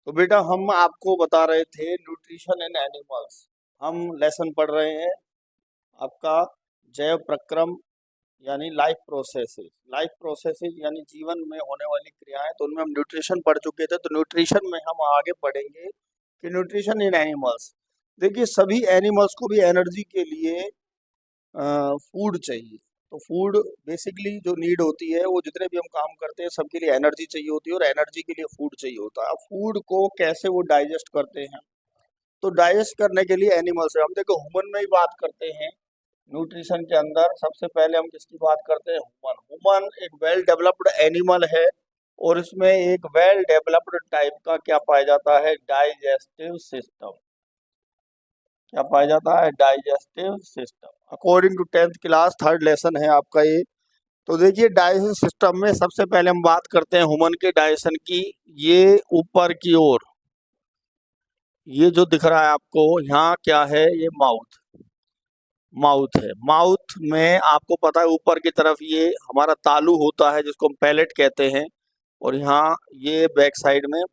तो बेटा हम आपको बता रहे थे न्यूट्रिशन इन एनिमल्स। हम लेसन पढ़ रहे हैं आपका जैव प्रक्रम यानी लाइफ प्रोसेसेस यानी जीवन में होने वाली क्रियाएं। तो उनमें हम न्यूट्रिशन पढ़ चुके थे, तो न्यूट्रिशन में हम आगे पढ़ेंगे कि न्यूट्रिशन इन एनिमल्स। देखिए सभी एनिमल्स को भी एनर्जी के लिए फूड चाहिए। तो फूड बेसिकली जो नीड होती है, वो जितने भी हम काम करते हैं सबके लिए एनर्जी चाहिए होती है, और एनर्जी के लिए फूड चाहिए होता है। अब फूड को कैसे वो डाइजेस्ट करते हैं, तो डाइजेस्ट करने के लिए एनिमल्स है। हम देखो ह्यूमन में ही बात करते हैं। न्यूट्रिशन के अंदर सबसे पहले हम किसकी बात करते हैं? ह्यूमन। ह्यूमन एक वेल डेवलप्ड एनिमल है, और इसमें एक वेल डेवलप्ड टाइप का क्या पाया जाता है? Digestive system. क्या पाया जाता है? Digestive system. According to 10th class 3rd lesson है आपका ये। तो देखिए डाइजेस्टिव सिस्टम में सबसे पहले हम बात करते हैं ह्यूमन के डाइजेशन की। ये ऊपर की ओर ये जो दिख रहा है आपको यहाँ क्या है? ये माउथ है। माउथ में आपको पता है ऊपर की तरफ ये हमारा तालू होता है जिसको हम पैलेट कहते हैं, और यहाँ ये बैक साइड में,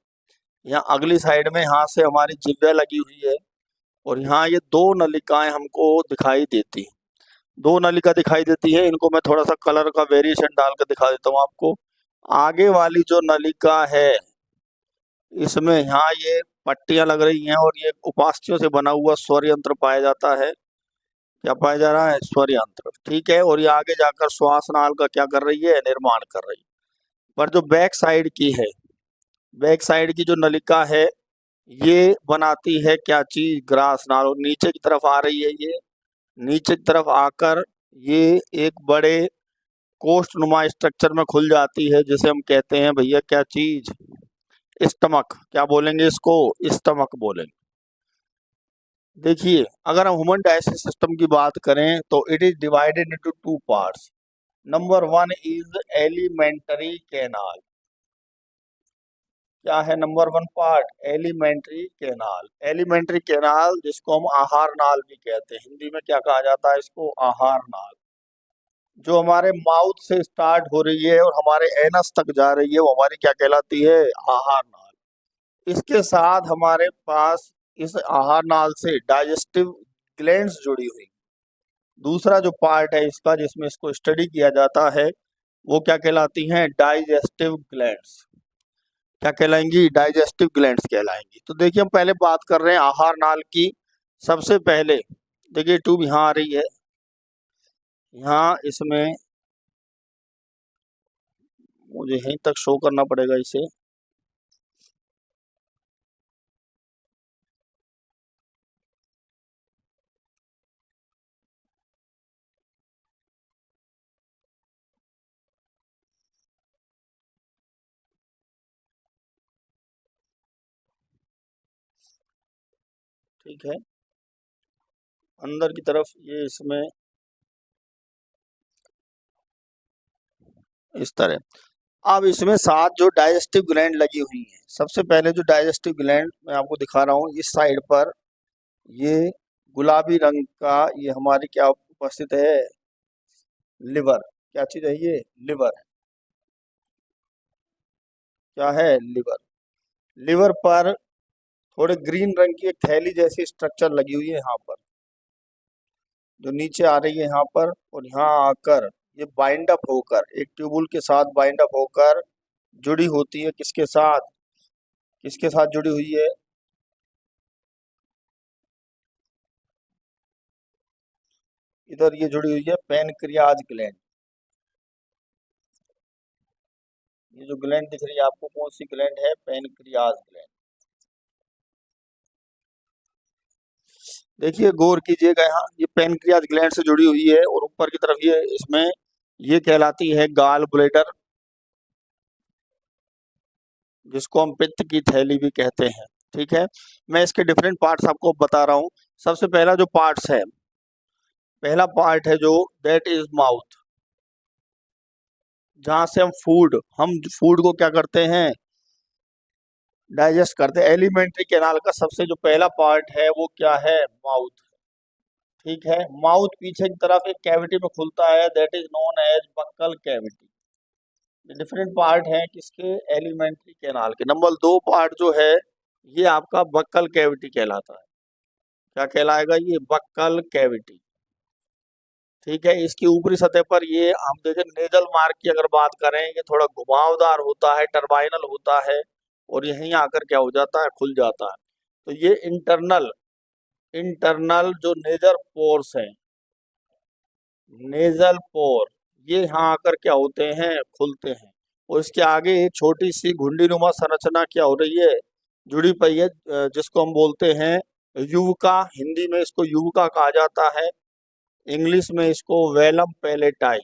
यहाँ अगली साइड में यहाँ से हमारी जिह्वा लगी हुई है, और यहाँ ये दो नलिकाएं हमको दिखाई देती हैं। दो नलिका दिखाई देती है। इनको मैं थोड़ा सा कलर का वेरिएशन डाल कर दिखा देता हूँ आपको। आगे वाली जो नलिका है इसमें यहाँ ये पट्टियां लग रही हैं, और ये उपास्थियों से बना हुआ स्वर यंत्र पाया जाता है। क्या पाया जा रहा है? स्वर यंत्र। ठीक है। और ये आगे जाकर श्वास नाल का क्या कर रही है? निर्माण कर रही है। पर जो बैक साइड की है, बैक साइड की जो नलिका है, ये बनाती है क्या चीज? ग्रास नाल। और नीचे की तरफ आ रही है, ये नीचे की तरफ आकर ये एक बड़े कोष्ठनुमा स्ट्रक्चर में खुल जाती है, जिसे हम कहते हैं भैया क्या चीज? स्टमक। क्या बोलेंगे इसको? स्टमक बोलेंगे। देखिए अगर हम ह्यूमन डाइजेस्टिव सिस्टम की बात करें तो it is divided into 2 parts. Number 1 is alimentary canal. क्या है number 1 part? Alimentary canal. Alimentary canal जिसको हम आहार नाल भी कहते हैं, हिंदी में क्या कहा जाता है इसको? आहार नाल। जो हमारे माउथ से स्टार्ट हो रही है और हमारे एनस तक जा रही है, वो हमारी क्या कहलाती है? आहार नाल। इसके साथ हमारे पास इस आहार नाल से डाइजेस्टिव ग्लैंड्स जुड़ी हुई। दूसरा जो पार्ट है इसका जिसमें इसको स्टडी किया जाता है, वो क्या कहलाती हैं? Digestive glands. क्या कहलाएंगी? Digestive glands कहलाएंगी। तो देखिए हम पहले बात कर रहे हैं आहार नाल की। सबसे पहले देखिए ट्यूब यहाँ आ रही है, यहाँ इसमें मुझे यहीं तक शो करना पड़ेगा इसे। ठीक है। अंदर की तरफ ये इसमें इस तरह। अब इसमें 7 जो डाइजेस्टिव ग्लैंड लगी हुई हैं। सबसे पहले जो डाइजेस्टिव ग्लैंड मैं आपको दिखा रहा हूँ इस साइड पर, ये गुलाबी रंग का, ये हमारी क्या उपस्थित है? लिवर। क्या चीज है ये? लिवर है। क्या है? लिवर। लिवर पर थोड़े ग्रीन रंग की एक थैली जैसी स्ट्रक्चर लगी हुई है यहाँ पर, जो नीचे आ रही है यहाँ पर, और यहाँ आकर ये बाइंड अप होकर एक ट्यूबुल के साथ बाइंड अप होकर जुड़ी होती है। किसके साथ? किसके साथ जुड़ी हुई है? इधर ये जुड़ी हुई है पैनक्रियाज ग्लैंड। ये जो ग्लैंड दिख रही है आपको, कौन सी ग्लैंड है? Pancreas gland. देखिए गौर कीजिएगा, यहाँ ये पैनक्रियाज ग्लैंड से जुड़ी हुई है, और ऊपर की तरफ ये इसमें ये कहलाती है गाल ब्लैडर, जिसको हम पित्त की थैली भी कहते हैं। ठीक है। मैं इसके डिफरेंट पार्ट्स आपको बता रहा हूँ। सबसे पहला जो पार्ट्स है, पहला पार्ट है जो दैट इज माउथ, जहां से हम फूड को क्या करते हैं? डाइजेस्ट करते हैं। एलिमेंट्री कैनाल का सबसे जो पहला पार्ट है वो क्या है? माउथ। ठीक है। माउथ पीछे की तरफ एक कैविटी में खुलता है, that is known as buccal cavity. Different part हैं किसके? एलिमेंट्री कैनाल के। नंबर 2 पार्ट जो है ये आपका बक्कल कैविटी कहलाता है। क्या कहलाएगा? ये बक्कल कैविटी। ठीक है, इसकी ऊपरी सतह पर ये हम देखें नेजल मार्ग की अगर बात करें, ये थोड़ा घुमावदार होता है, टर्बाइनल होता है और यहीं आकर क्या हो जाता है, खुल जाता है। तो ये इंटरनल इंटरनल जो नेजर पोर्स हैं, नेजल पोर, ये यहाँ आकर क्या होते हैं, खुलते हैं। और इसके आगे एक छोटी सी घुंडी नुमा संरचना क्या हो रही है, जुड़ी पई है, जिसको हम बोलते हैं युवका। हिंदी में इसको युवका कहा जाता है, इंग्लिश में इसको वेलम पैलेटाई,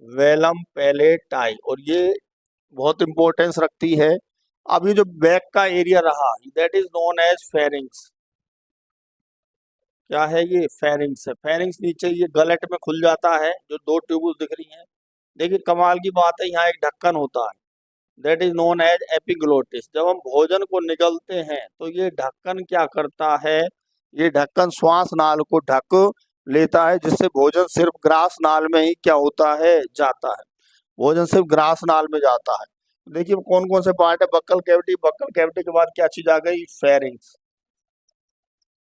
वेलम पैलेटाई। और ये बहुत इंपॉर्टेंस रखती है। अब ये जो बैक का एरिया रहा, that is known as pharynx. क्या है? ये फेरिंग्स है। फेरिंग्स नीचे ये गलट में खुल जाता है, जो दो ट्यूबुल दिख रही हैं। देखिए कमाल की बात है, यहाँ एक ढक्कन होता है, that is known as epiglottis. जब हम भोजन को निगलते हैं तो ये ढक्कन क्या करता है, ये ढक्कन श्वास नाल को ढक लेता है, जिससे भोजन सिर्फ ग्रास नाल में ही क्या होता है, जाता है। भोजन सिर्फ ग्रास नाल में जाता है। देखिए कौन कौन से पार्ट है, बक्कल कैविटी, बक्कल कैविटी के बाद क्या चीज आ गई, फेरिंग्स।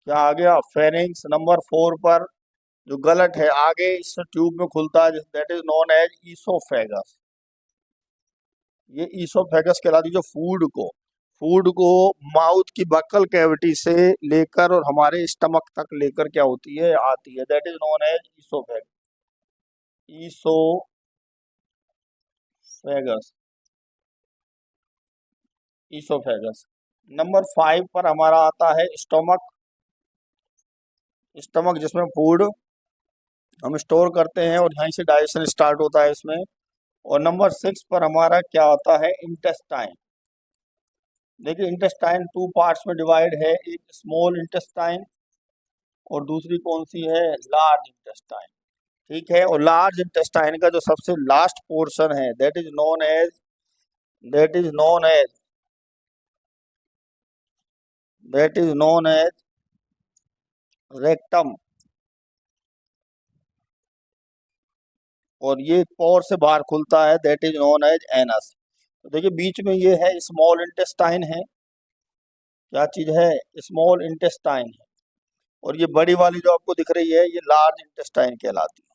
क्या आ गया, फेरिंग्स। नंबर 4 पर जो गलट है आगे इस ट्यूब में खुलता है, that is known as oesophagus. ये ईसोफेगस कहलाती है, जो फूड को माउथ की बक्कल कैविटी से लेकर और हमारे स्टमक तक लेकर क्या होती है, आती है, that is known as oesophagus. Oesophagus, oesophagus. Number 5 पर हमारा आता है स्टमक। स्टमक जिसमें फूड हम स्टोर करते हैं और यहीं से डाइजेशन स्टार्ट होता है इसमें। और नंबर 6 पर हमारा क्या आता है, इंटेस्टाइन। देखिए इंटेस्टाइन 2 पार्ट्स में डिवाइड है, एक स्मॉल इंटेस्टाइन और दूसरी कौन सी है, लार्ज इंटेस्टाइन। ठीक है, और लार्ज इंटेस्टाइन का जो सबसे लास्ट पोर्शन है, that is known as that is known as rectum. और ये पोर से बाहर खुलता है, that is known as anus. तो देखिए बीच में ये है स्मॉल इंटेस्टाइन है, क्या चीज है, स्मॉल इंटेस्टाइन है। और ये बड़ी वाली जो आपको दिख रही है, ये लार्ज इंटेस्टाइन कहलाती है,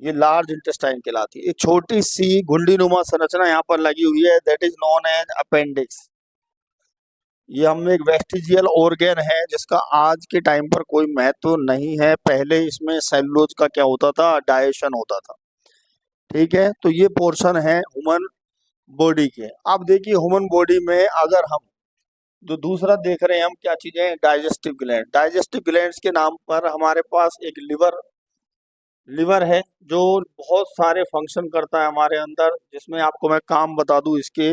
ये लार्ज इंटेस्टाइन कहलाती है। एक छोटी सी घुंडी-नुमा संरचना यहाँ पर लगी हुई है, that is known as appendix. ये हम एक वेस्टिजियल ऑर्गेन है, जिसका आज के टाइम पर कोई महत्व नहीं है। पहले इसमें सेलुलोज का क्या होता था, डाइजेशन होता था। ठीक है, तो ये पोर्शन है ह्यूमन बॉडी के। अब देखिए ह्यूमन बॉडी में अगर हम जो दूसरा देख रहे हैं हम, क्या चीजें, डाइजेस्टिव ग्लैंड। डाइजेस्टिव ग्लैंड्स के नाम पर हमारे पास एक लिवर है, जो बहुत सारे फंक्शन करता है हमारे अंदर, जिसमें आपको मैं काम बता दूं इसके,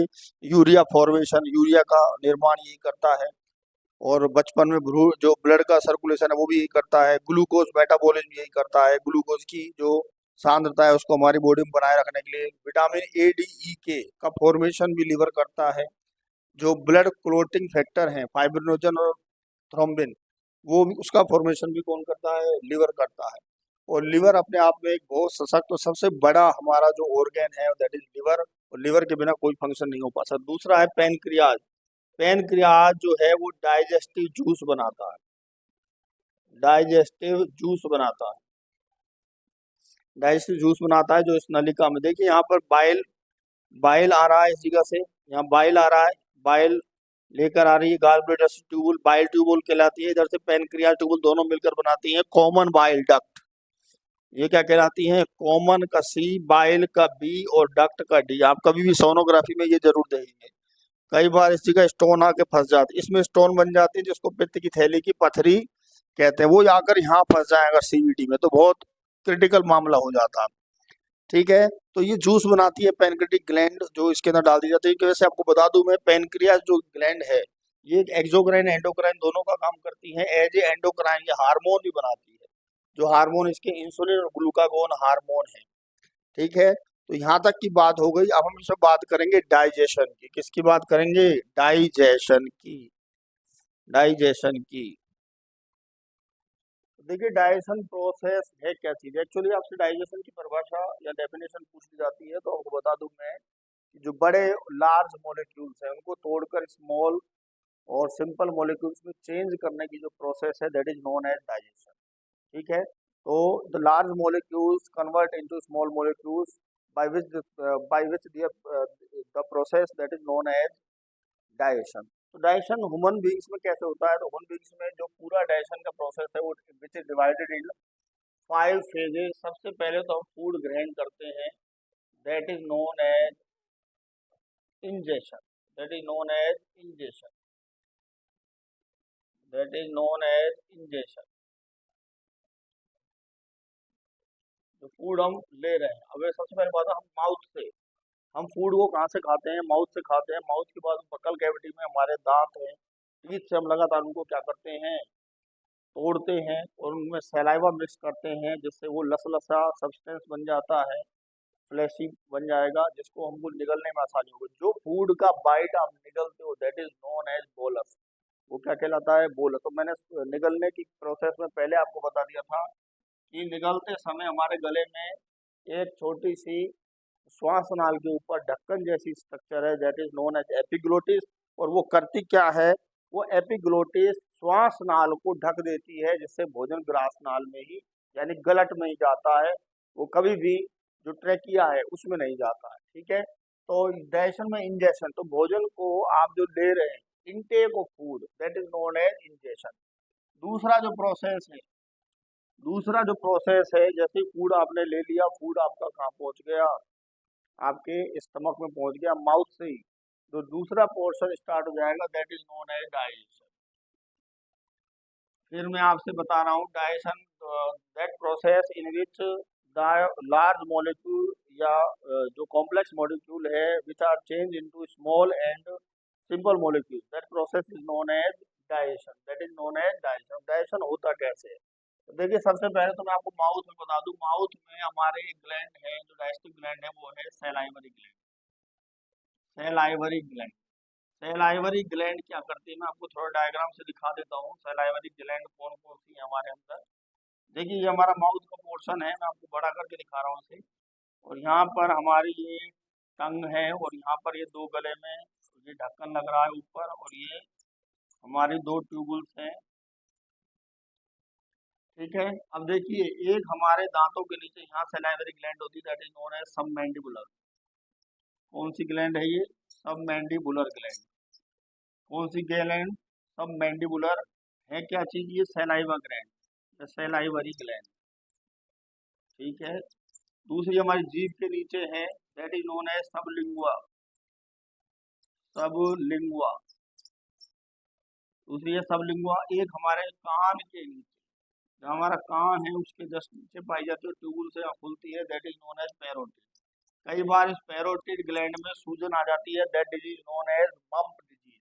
यूरिया फॉर्मेशन, यूरिया का निर्माण यही करता है। और बचपन में जो ब्लड का सर्कुलेशन है वो भी यही करता है। ग्लूकोज मेटाबॉलिज्म यही करता है, ग्लूकोज की जो सांद्रता है उसको हमारी बॉडी में बनाए रखने के लिए। विटामिन ए डी ई के का फॉर्मेशन भी लिवर करता है। जो ब्लड क्लोटिंग फैक्टर है, फाइब्रिनोजन और थ्रोम्बिन, वो भी, उसका फॉर्मेशन भी कौन करता है, लिवर करता है। और लिवर अपने आप में एक बहुत सशक्त और सबसे बड़ा हमारा जो ऑर्गेन है, दैट इज लिवर। और लिवर के बिना कोई फंक्शन नहीं हो पाता। दूसरा है पैनक्रियाज। पैनक्रियाज जो है वो डाइजेस्टिव जूस बनाता है, डाइजेस्टिव जूस बनाता है, डाइजेस्टिव जूस बनाता है, जो इस नलिका में, देखिए यहाँ पर बाइल बाइल आ रहा है इस जगह से, यहाँ बाइल आ रहा है, बाइल लेकर आ रही है गाल ब्लैडर से ट्यूबुल, बाइल ट्यूबुल कहलाती है। इधर से पैनक्रियाज ट्यूबुल, दोनों मिलकर बनाती है कॉमन बाइल डक्ट। ये क्या कहलाती हैं, कॉमन का सी, बाइल का बी और डक्ट का डी। आप कभी भी सोनोग्राफी में ये जरूर देखेंगे। कई बार इस जगह स्टोन आके फंस जाती है, इसमें स्टोन बन जाती है, जिसको पित्त की थैली की पथरी कहते हैं। वो आकर यहाँ फंस जाए अगर सीवीडी में, तो बहुत क्रिटिकल मामला हो जाता है। ठीक है, तो ये जूस बनाती है पैनक्रियाटिक ग्लैंड, जो इसके अंदर डाल दी जाती है। कि वैसे आपको बता दूं मैं, पैनक्रियास जो ग्लैंड है, ये एक्सोक्राइन एंडोक्राइन दोनों का काम करती है। एज ए एंडोक्राइन ये हार्मोन भी बनाती है, जो हार्मोन इसके इंसुलिन और ग्लूकागोन हार्मोन है। ठीक है, तो यहाँ तक की बात हो गई। अब हम इसमें बात करेंगे डाइजेशन की। किसकी बात करेंगे, डाइजेशन की, डाइजेशन की। देखिए डाइजेशन प्रोसेस है क्या चीज है। एक्चुअली आपसे डाइजेशन की परिभाषा या डेफिनेशन पूछ ली जाती है, तो आपको बता दूं मैं जो बड़े लार्ज मॉलिक्यूल्स हैं उनको तोड़कर स्मॉल और सिंपल मॉलिक्यूल्स में चेंज करने की जो प्रोसेस है that is known as digestion. ठीक है, तो the large molecules convert into small molecules by which the process that is known as digestion. तो डाइजेशन ह्यूमन बींग्स में कैसे होता है? तो ह्यूमन बींग्स में जो पूरा डाइजेशन का प्रोसेस है वो which is divided in 5 phases. सबसे पहले तो हम फूड ग्रहण करते हैं, that is known as ingestion, that is known as ingestion, that is known as ingestion. जो फूड हम ले रहे हैं, अब सबसे पहले बात है हम माउथ से, हम फूड को कहाँ से खाते हैं? माउथ से खाते हैं। माउथ के बाद बकल कैविटी में हमारे दांत हैं, टीथ से हम लगातार उनको क्या करते हैं? तोड़ते हैं और उनमें सलाइवा मिक्स करते हैं, जिससे वो लसलसा सब्सटेंस बन जाता है, फ्लैशी बन जाएगा, जिसको हमको निगलने में आसानी होगी। जो फूड का बाइट आप निगलते हो that is known as bolus, वो क्या कहलाता है? बोलस। तो मैंने निगलने की प्रोसेस में पहले आपको बता दिया था कि निगलते समय हमारे गले में एक छोटी सी श्वास नाल के ऊपर ढक्कन जैसी स्ट्रक्चर है that is known as epiglottis, और वो करती क्या है? वो एपिग्लोटिस श्वास नाल को ढक देती है, जिससे भोजन ग्रास नाल में ही यानी गलट में ही जाता है, वो कभी भी जो ट्रेकिया है उसमें नहीं जाता है। ठीक है, तो डाइजेशन में इंजेशन, तो भोजन को आप जो ले रहे हैं intake of food that is known as ingestion. दूसरा जो प्रोसेस है, दूसरा जो प्रोसेस है, जैसे फूड आपने ले लिया, फूड आपका कहाँ पहुंच गया? आपके स्टमक में पहुंच गया माउथ से ही, तो दूसरा पोर्शन स्टार्ट हो जाएगा that is known as digestion. फिर मैं आपसे बता रहा हूँ digestion that process in which large molecule या जो कॉम्प्लेक्स मॉलिक्यूल है which are change into small and simple molecule, that process is known as digestion, that is known as digestion. Digestion होता कैसे है? तो देखिए, सबसे पहले तो मैं आपको माउथ में बता दूं, माउथ में हमारे एक ग्लैंड है, जो डाइजेस्टिव ग्लैंड है वो है salivary gland. Salivary gland, salivary gland क्या करती है? मैं आपको थोड़ा डायग्राम से दिखा देता हूँ सैलाइवरी ग्लैंड कौन कौन सी है हमारे अंदर। देखिए, ये हमारा माउथ का पोर्शन है, मैं आपको बड़ा करके दिखा रहा हूँ इसे, और यहाँ पर हमारी ये टंग है, और यहाँ पर ये दो गले में ये ढक्कन लग रहा है ऊपर, और ये हमारी दो ट्यूबुल्स हैं। ठीक है, अब देखिए, एक हमारे दांतों के नीचे यहाँ सैलाइवरी ग्लैंड होती है that is known as submandibular. कौन सी ग्लैंड है ये? Submandibular gland. कौन सी ग्लैंड? सबमैंडिबुलर है। क्या चीज ये? Saliva gland, salivary gland. ठीक है, दूसरी हमारी जीभ के नीचे है that is known as sublingua, sublingua, दूसरी है सबलिंगुआ। एक हमारे कान के नीचे, जो हमारा कान है उसके जस्ट नीचे पाई जाती है, ट्यूबुल से खुलती है, that is known as parotid. कई बार इस पैरोटिड ग्लैंड में सूजन आ जाती है, that disease known as mump disease.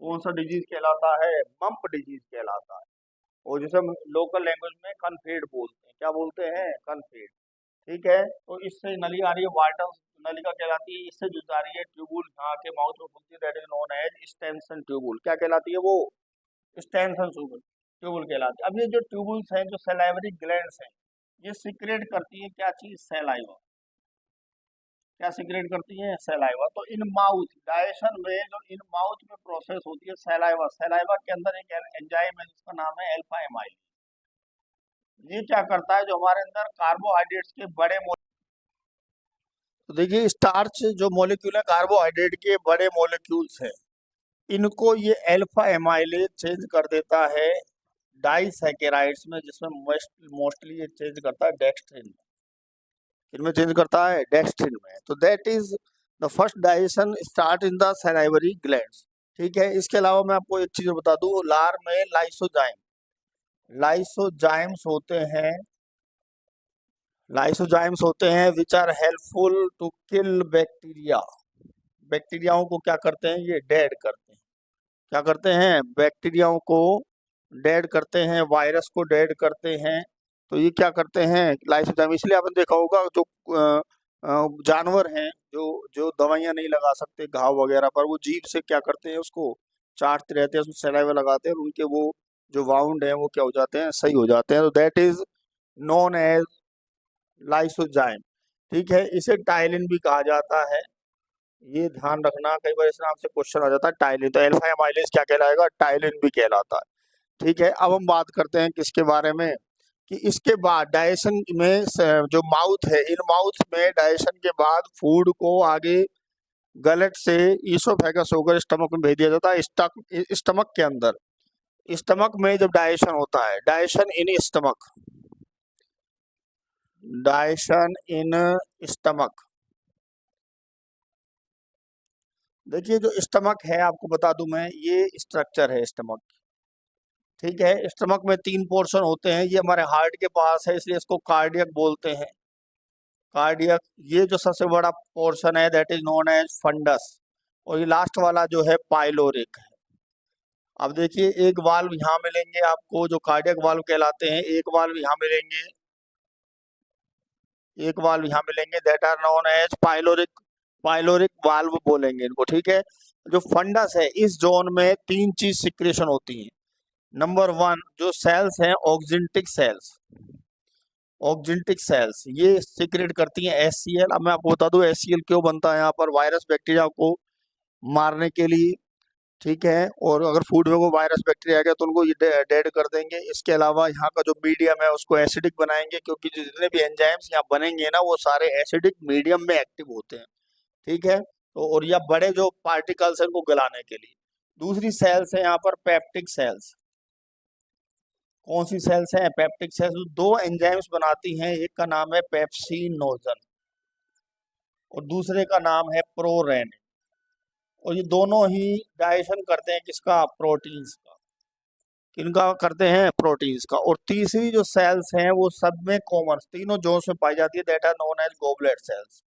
कौन सा डिजीज कहलाता है? मम्प डिजीज कहलाता है, और जिसे हम लोकल लैंग्वेज में कनफेड बोलते हैं। क्या बोलते हैं? कनफेड। ठीक है, तो इससे नली आ रही है, वाटर नलिका कहलाती है, इससे जो जा रही है ट्यूबुल यहाँ के माउथ में खुलती है, that is known as Stenson tubule. क्या कहलाती है वो? स्टेंसन ट्यूबुल, ट्यूबुल कहलाती है। अब ये जो ट्यूबुल्स हैं, जो सैलाइवरी ग्लैंड्स हैं, ये सीक्रेट करती है क्या चीज? सैलाइवा। क्या सीक्रेट करती है? सैलाइवा। तो इन माउथ डाइजेशन में जो इन माउथ में प्रोसेस होती है सैलाइवा, सैलाइवा के अंदर एक एंजाइम है जिसका नाम है अल्फा एमाइल। ये क्या करता है? जो हमारे अंदर कार्बोहाइड्रेट्स के बड़े तो देखिए, स्टार्च जो मॉलिक्यूल है कार्बोहाइड्रेट के बड़े मॉलिक्यूल्स हैं, इनको ये अल्फा एमाइलेज चेंज कर देता है डाइसैकेराइड्स में, जिसमें मोस्टली ये चेंज करता है डेक्स्ट्रिन में। इनमें चेंज करता है डेक्स्ट्रिन में। तो that is the first digestion start in the salivary glands. ठीक है, इसके अलावा मैं आपको एक चीज बता दूं, लार में लाइसोजाइम, लाइसोजाइम्स होते हैं, लाइसोजाइम्स होते हैं which are helpful to kill bacteria. बैक्टीरियाओं को क्या करते हैं? ये डेड करते हैं। क्या करते हैं? बैक्टीरियाओं को डेड करते हैं, वायरस को डेड करते हैं। तो ये क्या करते हैं? लाइसोजाइम। इसलिए आपने देखा होगा जो जानवर हैं जो जो दवाइयाँ नहीं लगा सकते घाव वगैरह पर, वो जीभ से क्या करते हैं? उसको चाटते रहते हैं, उसमें सलाइवा लगाते हैं, और उनके वो जो वाउंड हैं वो क्या हो जाते हैं? सही हो जाते हैं। तो that is known as lysozyme. ठीक है, इसे टाइलिन भी कहा जाता है। ये ध्यान रखना, कई बार इस नाम से क्वेश्चन आ जाता है टाइलिन, तो अल्फा एमाइलेज क्या कहलाएगा, टाइलिन भी कहलाता है। ठीक है, अब हम बात करते हैं किसके बारे में, कि इसके बाद डाइजेशन में जो माउथ है, इन माउथ में डाइजेशन के बाद फूड को आगे गलट से ईसोफेगस होकर स्टमक में भेज दिया जाता है। स्टमक के अंदर, स्टमक में जब डाइजेशन होता है, digestion in stomach, digestion in stomach, देखिए जो स्टमक है आपको बता दूं मैं, ये स्ट्रक्चर है स्टमक। ठीक है, स्टमक में 3 पोर्शन होते हैं, ये हमारे हार्ट के पास है इसलिए इसको कार्डियक बोलते हैं, कार्डियक। ये जो सबसे बड़ा पोर्शन है that is known as fundus, और ये लास्ट वाला जो है पाइलोरिक है। अब देखिए एक वाल्व यहाँ मिलेंगे आपको जो कार्डियक वाल्व कहलाते हैं, एक वाल्व यहाँ मिलेंगे, एक वाल्व यहाँ मिलेंगे that are known as pyloric, pyloric valve बोलेंगे इनको। ठीक है, जो फंडस है इस जोन में 3 चीज सिक्रेशन होती हैं। नंबर 1 जो सेल्स हैं ऑक्जिंटिक सेल्स, ऑक्जिंटिक सेल्स ये सिक्रेट करती हैं HCl। अब मैं आपको बता दूं HCl क्यों बनता है, यहाँ पर वायरस बैक्टीरिया को मारने के लिए। ठीक है, और अगर फूड में वो वायरस बैक्टीरिया आ गया तो उनको ये डेड कर देंगे। इसके अलावा यहाँ का जो मीडियम है उसको एसिडिक बनाएंगे, क्योंकि जितने भी एंजाइम्स यहाँ बनेंगे ना वो सारे एसिडिक मीडियम में एक्टिव होते हैं। ठीक है, तो और या बड़े जो पार्टिकल्स हैं उनको गलाने के लिए। दूसरी सेल्स है यहाँ पर पेप्टिक सेल्स। कौन सी सेल्स हैं, पेप्टिक सेल्स, 2 एंजाइम्स बनाती हैं, एक का नाम है पेप्सिनोजन और दूसरे का नाम है प्रोरेनिन, और ये दोनों ही डाइजेशन करते हैं किसका, प्रोटीन्स का। किनका करते हैं, प्रोटीन्स का। और तीसरी जो सेल्स हैं वो सब में कॉमन, तीनों जोन्स में पाई जाती है, that are known as goblet cells.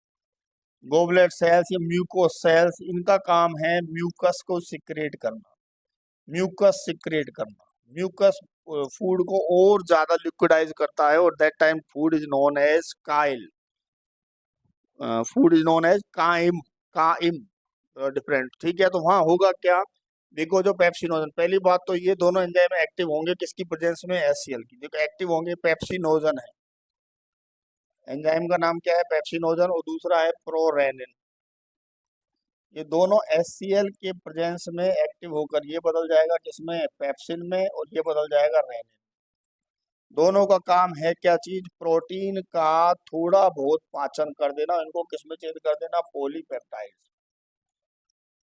Goblet cells या म्यूकोस सेल्स, इनका काम है म्यूकस को सिक्रेट करना, म्यूकस सिक्रेट करना। म्यूकस फूड को और ज्यादा लिक्विडाइज करता है, और that time food is known as chyle, food is known as chyme, chyme different. ठीक है, तो वहां होगा क्या, देखो जो पेप्सिनोजन, पहली बात तो ये दोनों एंजाइम एक्टिव होंगे किसकी प्रेजेंस में, HCl की। देखो एक्टिव होंगे, पेप्सिनोजन है, एंजाइम का नाम क्या है, पेप्सिनोजन, और दूसरा है प्रोरेनिन। ये दोनों HCl के प्रेजेंस में एक्टिव होकर ये बदल जाएगा किसमें, पेप्सिन में, और ये बदल जाएगा रेनिन। दोनों का काम है क्या चीज, प्रोटीन का थोड़ा बहुत पाचन कर देना, इनको किसमें चेंज कर देना, पॉलीपेप्टाइड्स।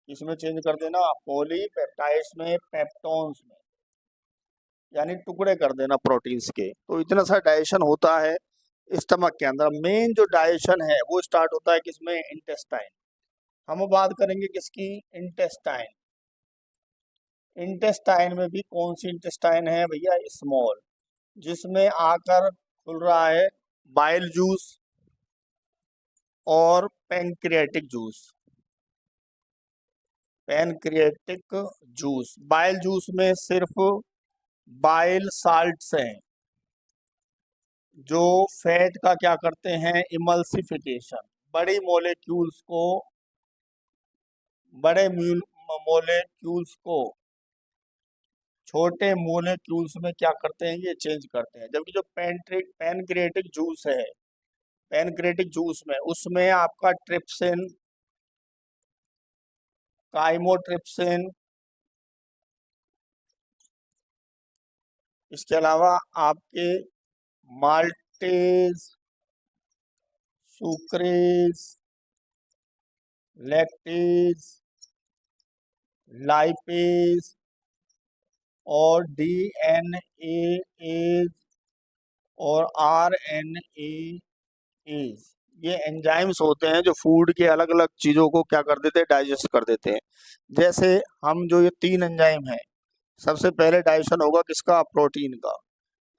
किसमें चेंज कर देना, पॉलीपेप्टाइड्स में, पेप्टोन्स में, यानी टुकड़े कर देना प्रोटीन्स के। तो इतना सा डाइजेशन होता है स्टमक के अंदर। मेन जो डाइजेशन है वो स्टार्ट होता है किसमें, इंटेस्टाइन। हम बात करेंगे किसकी, इंटेस्टाइन। इंटेस्टाइन में भी कौन सी इंटेस्टाइन है भैया, स्मॉल, जिसमें आकर खुल रहा है बाइल जूस और pancreatic juice. Pancreatic juice, bile juice में सिर्फ बाइल साल्ट्स हैं जो फैट का क्या करते हैं, इमल्सिफिकेशन, बड़ी मोलेक्यूल्स को, बड़े मोलेक्यूल्स को छोटे मोलेक्यूल्स में क्या करते हैं, ये चेंज करते हैं। जबकि जो पैनक्रियाटिक जूस है, पैनक्रियाटिक जूस में उसमें आपका ट्रिप्सिन, काइमोट्रिप्सिन, इसके अलावा आपके माल्टेज, सुक्रेज, लैक्टेज, लाइपेज और DNAs और RNAs, ये एंजाइम्स होते हैं जो फूड के अलग अलग चीजों को क्या कर देते हैं, डाइजेस्ट कर देते हैं। जैसे हम जो ये 3 एंजाइम हैं, सबसे पहले डाइजेशन होगा किसका, प्रोटीन का।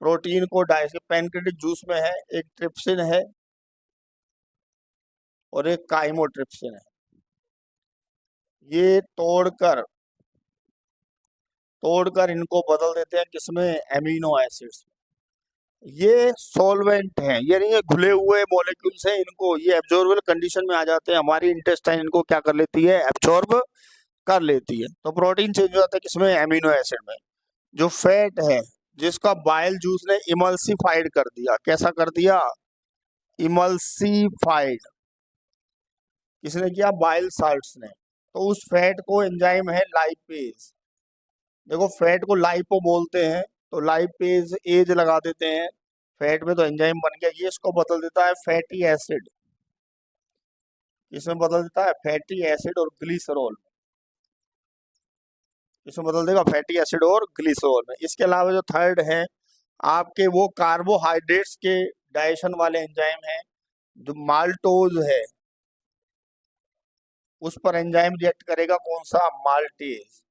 प्रोटीन को डाइजेस्ट पैनक्रियाटिक जूस में है, एक ट्रिप्सिन है और एक काइमोट्रिप्सिन है। ये तोड़कर इनको बदल देते हैं किसमें, एमिनो एसिड्स। ये सॉल्वेंट हैं, ये नहीं, ये घुले हुए मॉलिक्यूल्स हैं, इनको ये एब्जॉर्बेबल कंडीशन में आ जाते हैं, हमारी इंटेस्टाइन इनको क्या कर लेती है, एब्जॉर्ब कर लेती है। तो प्रोटीन चेंज हो जाता है किसमें, एमिनो एसिड में। जो फैट है जिसका बाइल जूस ने इमल्सिफाइड कर दिया, कैसा कर दिया, इमल्सिफाइड, किसने किया? बाइल साल्ट्स ने। तो उस फैट को एंजाइम है लाइपेज। देखो फैट को लाइपो बोलते हैं, तो लाइपेज एज लगा देते हैं फैट में, तो एंजाइम बन गया। ये इसको बदल देता है फैटी एसिड। इसमें बदल देता है फैटी एसिड और ग्लिसरॉल। इसमें बदल देगा फैटी एसिड और ग्लिसरॉल में। इसके अलावा जो थर्ड है आपके, वो कार्बोहाइड्रेट्स के डाइजेशन वाले एंजाइम है। जो माल्टोज है उस पर एंजाइम रिएक्ट करेगा, कौन सा? माल्टेज।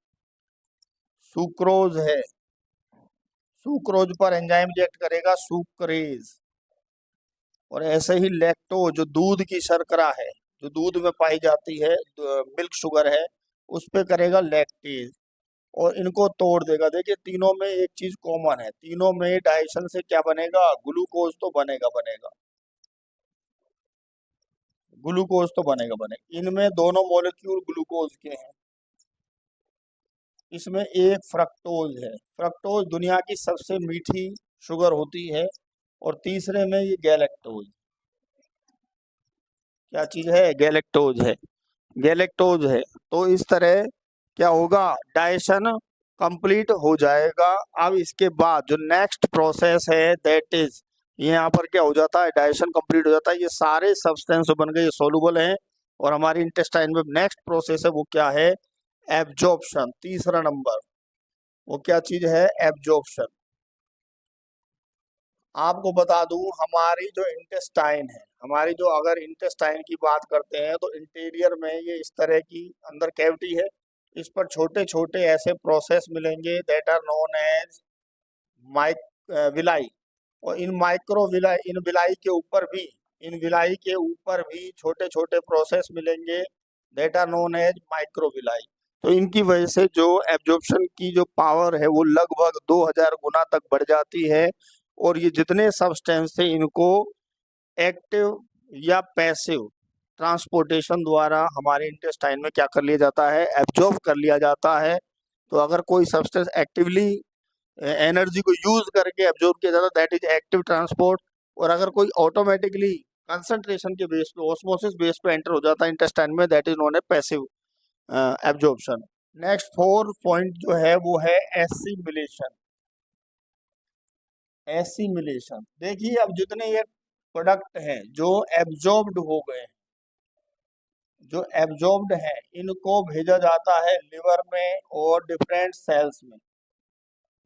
सुक्रोज है, सुक्रोज पर एंजाइम रिएक्ट करेगा सुक्रेज। और ऐसे ही लैक्टोज, जो दूध की शर्करा है, जो दूध में पाई जाती है, मिल्क शुगर है, उस पे करेगा लैक्टेज और इनको तोड़ देगा। देखिए तीनों में एक चीज कॉमन है, तीनों में डाइजेशन से क्या बनेगा? ग्लूकोज तो बनेगा बनेगा, ग्लूकोज तो बनेगा बनेगा। इनमें दोनों मॉलिक्यूल ग्लूकोज के हैं। इसमें एक फ्रक्टोज है, फ्रक्टोज दुनिया की सबसे मीठी शुगर होती है। और तीसरे में ये गैलेक्टोज, क्या चीज है? गैलेक्टोज है, गैलेक्टोज है। तो इस तरह क्या होगा? डाइजेशन कंप्लीट हो जाएगा। अब इसके बाद जो नेक्स्ट प्रोसेस है दैट इज, यहाँ पर क्या हो जाता है? डाइजेशन कंप्लीट हो जाता है, ये सारे सब्सटेंस बन गए, ये सोलुबल हैं और हमारी इंटेस्टाइन में नेक्स्ट प्रोसेस है वो क्या है? एब्जॉर्प्शन। तीसरा नंबर वो क्या चीज है? एब्जॉर्प्शन। आपको बता दूं, हमारी जो इंटेस्टाइन है, हमारी जो अगर इंटेस्टाइन की बात करते हैं तो इंटीरियर में ये इस तरह की अंदर कैविटी है। इस पर छोटे छोटे ऐसे प्रोसेस मिलेंगे that are known as villi. और इन माइक्रो विलाई, इन विलाई के ऊपर भी, इन विलाई के ऊपर भी छोटे छोटे प्रोसेस मिलेंगे that are known as micro villi. तो इनकी वजह से जो एब्जॉर्प्शन की जो पावर है वो लगभग 2000 गुना तक बढ़ जाती है। और ये जितने सब्सटेंस थे इनको एक्टिव या पैसिव ट्रांसपोर्टेशन द्वारा हमारे इंटेस्टाइन में क्या कर लिया जाता है? एब्जॉर्ब कर लिया जाता है। तो अगर कोई सब्सटेंस एक्टिवली एनर्जी को यूज करके एब्जॉर्ब किया जाता है दैट इज एक्टिव ट्रांसपोर्ट। और अगर कोई ऑटोमेटिकली कंसंट्रेशन के बेस पे, ऑस्मोसिस बेस पे एंटर हो जाता है इंटेस्टाइन में, that is known A passive absorption. Next 4 point जो है वो है एसिमिलेशन। एसिमिलेशन, देखिए अब जितने ये प्रोडक्ट हैं जो एब्जॉर्ब्ड हो गए, जो एब्जॉर्ब्ड है, इनको भेजा जाता है लिवर में और डिफरेंट सेल्स में।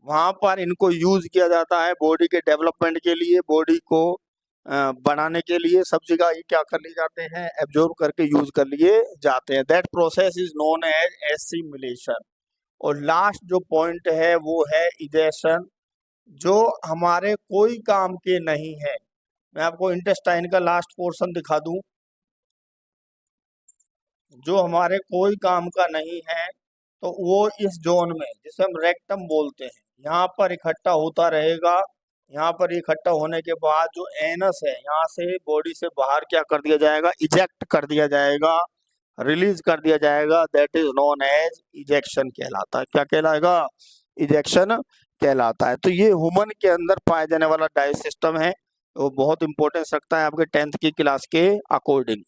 वहां पर इनको यूज किया जाता है बॉडी के डेवलपमेंट के लिए, बॉडी को बनाने के लिए। सब जगह ये क्या कर लिए जाते हैं? एब्जॉर्ब करके यूज कर लिए जाते हैं। That process is known as assimilation. और लास्ट जो पॉइंट है वो है इजेशन, जो हमारे कोई काम के नहीं है। मैं आपको इंटेस्टाइन का लास्ट पोर्शन दिखा दूं, जो हमारे कोई काम का नहीं है, तो वो इस जोन में, जिसे हम रेक्टम बोलते हैं, यहाँ पर इकट्ठा होता रहेगा। यहाँ पर इकट्ठा होने के बाद जो एनस है, यहाँ से बॉडी से बाहर क्या कर दिया जाएगा? इजेक्ट कर दिया जाएगा, रिलीज कर दिया जाएगा। That is known as ejection कहलाता है। क्या कहलाएगा? इजेक्शन कहलाता है। तो ये ह्यूमन के अंदर पाया जाने वाला डाइजेस्ट सिस्टम है, वो बहुत इंपॉर्टेंस रखता है आपके 10th की क्लास के अकॉर्डिंग।